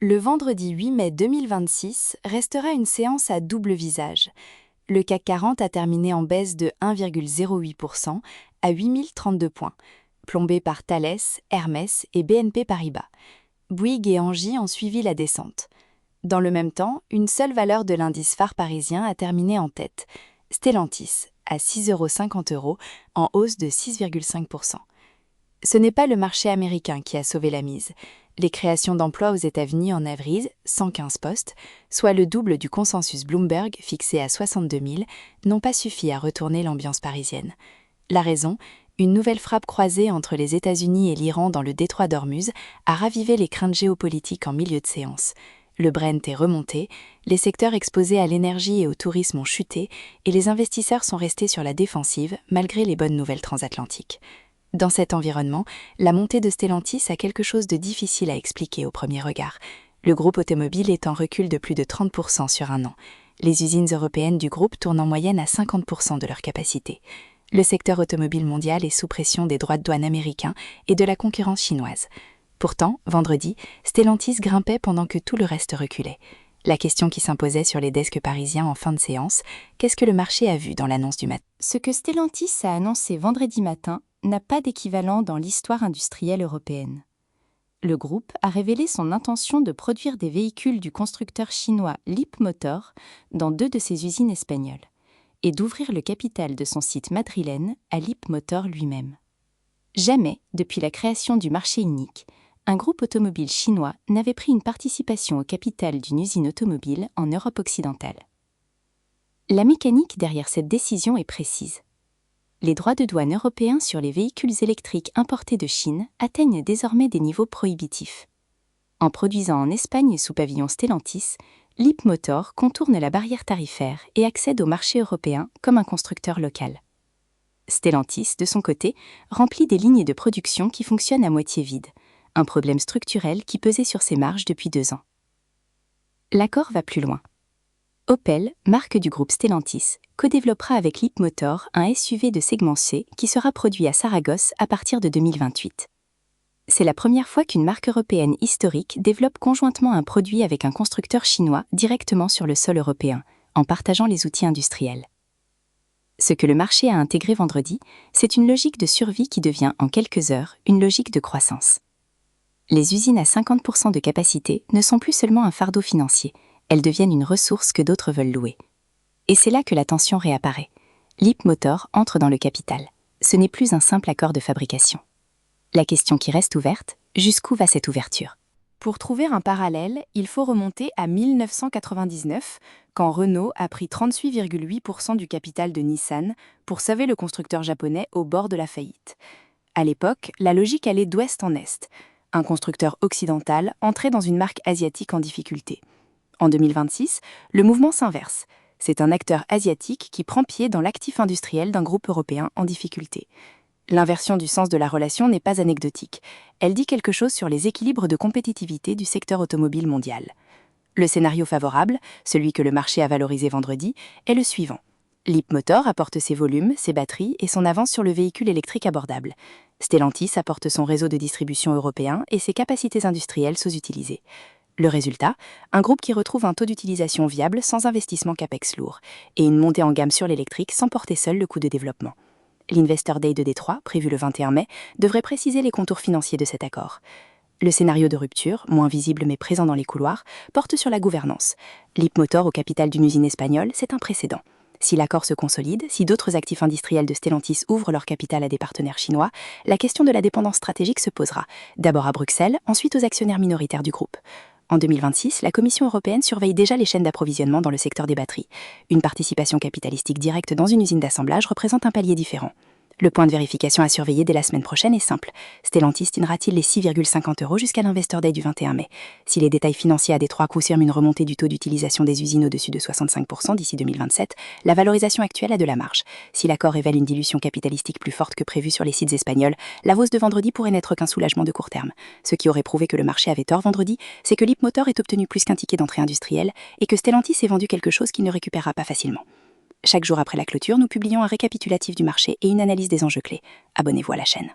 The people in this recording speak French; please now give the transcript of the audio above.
Le vendredi 8 mai 2026 restera une séance à double visage. Le CAC 40 a terminé en baisse de 1,08% à 8032 points, plombé par Thales, Hermès et BNP Paribas. Bouygues et Engie ont suivi la descente. Dans le même temps, une seule valeur de l'indice phare parisien a terminé en tête, Stellantis, à 6,50 €, en hausse de 6,5%. Ce n'est pas le marché américain qui a sauvé la mise. Les créations d'emplois aux États-Unis en avril, 115 postes, soit le double du consensus Bloomberg fixé à 62 000, n'ont pas suffi à retourner l'ambiance parisienne. La raison, une nouvelle frappe croisée entre les États-Unis et l'Iran dans le détroit d'Ormuz a ravivé les craintes géopolitiques en milieu de séance. Le Brent est remonté, les secteurs exposés à l'énergie et au tourisme ont chuté et les investisseurs sont restés sur la défensive malgré les bonnes nouvelles transatlantiques. Dans cet environnement, la montée de Stellantis a quelque chose de difficile à expliquer au premier regard. Le groupe automobile est en recul de plus de 30% sur un an. Les usines européennes du groupe tournent en moyenne à 50% de leur capacité. Le secteur automobile mondial est sous pression des droits de douane américains et de la concurrence chinoise. Pourtant, vendredi, Stellantis grimpait pendant que tout le reste reculait. La question qui s'imposait sur les desks parisiens en fin de séance, qu'est-ce que le marché a vu dans l'annonce du matin? Ce que Stellantis a annoncé vendredi matin n'a pas d'équivalent dans l'histoire industrielle européenne. Le groupe a révélé son intention de produire des véhicules du constructeur chinois Leapmotor dans 2 de ses usines espagnoles et d'ouvrir le capital de son site madrilène à Leapmotor lui-même. Jamais, depuis la création du marché unique, un groupe automobile chinois n'avait pris une participation au capital d'une usine automobile en Europe occidentale. La mécanique derrière cette décision est précise. Les droits de douane européens sur les véhicules électriques importés de Chine atteignent désormais des niveaux prohibitifs. En produisant en Espagne sous pavillon Stellantis, Leapmotor contourne la barrière tarifaire et accède au marché européen comme un constructeur local. Stellantis, de son côté, remplit des lignes de production qui fonctionnent à moitié vides, un problème structurel qui pesait sur ses marges depuis 2 ans. L'accord va plus loin. Opel, marque du groupe Stellantis, co-développera avec Leapmotor un SUV de segment C qui sera produit à Saragosse à partir de 2028. C'est la première fois qu'une marque européenne historique développe conjointement un produit avec un constructeur chinois directement sur le sol européen, en partageant les outils industriels. Ce que le marché a intégré vendredi, c'est une logique de survie qui devient en quelques heures une logique de croissance. Les usines à 50% de capacité ne sont plus seulement un fardeau financier, elles deviennent une ressource que d'autres veulent louer. Et c'est là que la tension réapparaît. Leapmotor entre dans le capital. Ce n'est plus un simple accord de fabrication. La question qui reste ouverte, jusqu'où va cette ouverture? Pour trouver un parallèle, il faut remonter à 1999, quand Renault a pris 38,8% du capital de Nissan pour sauver le constructeur japonais au bord de la faillite. À l'époque, la logique allait d'ouest en est. Un constructeur occidental entrait dans une marque asiatique en difficulté. En 2026, le mouvement s'inverse. C'est un acteur asiatique qui prend pied dans l'actif industriel d'un groupe européen en difficulté. L'inversion du sens de la relation n'est pas anecdotique. Elle dit quelque chose sur les équilibres de compétitivité du secteur automobile mondial. Le scénario favorable, celui que le marché a valorisé vendredi, est le suivant. Leapmotor apporte ses volumes, ses batteries et son avance sur le véhicule électrique abordable. Stellantis apporte son réseau de distribution européen et ses capacités industrielles sous-utilisées. Le résultat, un groupe qui retrouve un taux d'utilisation viable sans investissement capex lourd et une montée en gamme sur l'électrique sans porter seul le coût de développement. L'Investor Day de Détroit, prévu le 21 mai, devrait préciser les contours financiers de cet accord. Le scénario de rupture, moins visible mais présent dans les couloirs, porte sur la gouvernance. Leapmotor au capital d'une usine espagnole, c'est un précédent. Si l'accord se consolide, si d'autres actifs industriels de Stellantis ouvrent leur capital à des partenaires chinois, la question de la dépendance stratégique se posera, d'abord à Bruxelles, ensuite aux actionnaires minoritaires du groupe. En 2026, la Commission européenne surveille déjà les chaînes d'approvisionnement dans le secteur des batteries. Une participation capitalistique directe dans une usine d'assemblage représente un palier différent. Le point de vérification à surveiller dès la semaine prochaine est simple. Stellantis tiendra-t-il les 6,50 € jusqu'à l'Investor Day du 21 mai? Si les détails financiers à Détroit confirment une remontée du taux d'utilisation des usines au-dessus de 65% d'ici 2027, la valorisation actuelle a de la marge. Si l'accord révèle une dilution capitalistique plus forte que prévu sur les sites espagnols, la hausse de vendredi pourrait n'être qu'un soulagement de court terme. Ce qui aurait prouvé que le marché avait tort vendredi, c'est que Leapmotor ait obtenu plus qu'un ticket d'entrée industrielle et que Stellantis ait vendu quelque chose qu'il ne récupérera pas facilement. Chaque jour après la clôture, nous publions un récapitulatif du marché et une analyse des enjeux clés. Abonnez-vous à la chaîne.